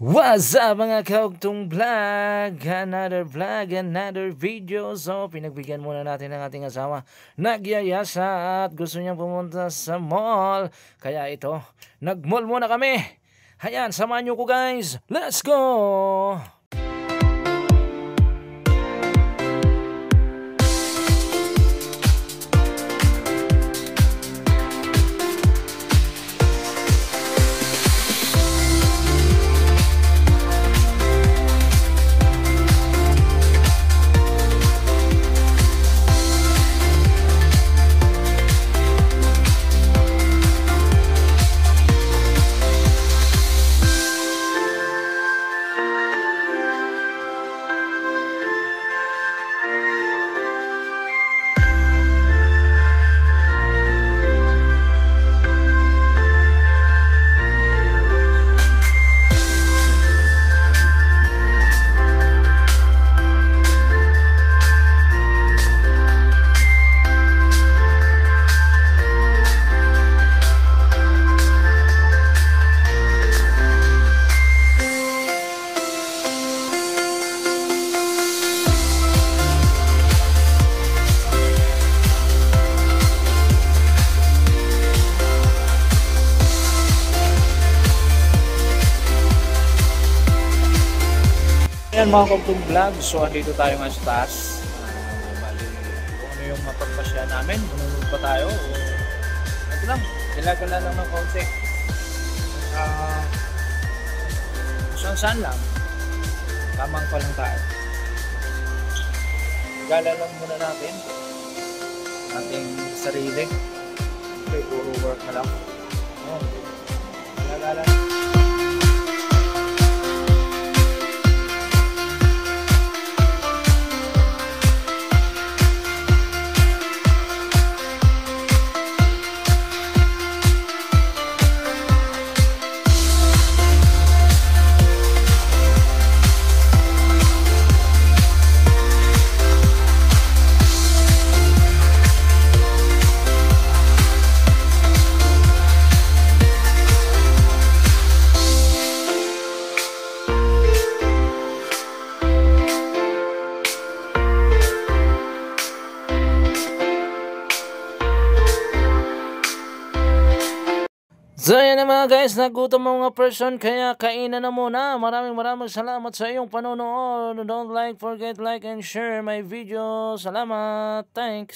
What's up mga kaugtong vlog? Another video. So, pinagbigyan muna natin ng ating asawa. Nagyayasa at gusto niyang pumunta sa mall. Kaya ito, nag-mall muna kami. Hayan, samahan niyo ko guys. Let's go! Ayan mga kaugtong vlog, so andito tayo nga sa taas. Bali, kung ano yung mapagpasya namin, manunod pa tayo. Ito lang, nilagala lang ng konti. Saan lang, tamang pa lang tayo. Gala lang muna natin, ating sarili. Okay, puro work na lang. Gala lang. So yan na mga guys, nagutom mga person kaya kainan na muna. Maraming salamat sa iyong panonood. Don't forget like and share my video. Salamat. Thanks.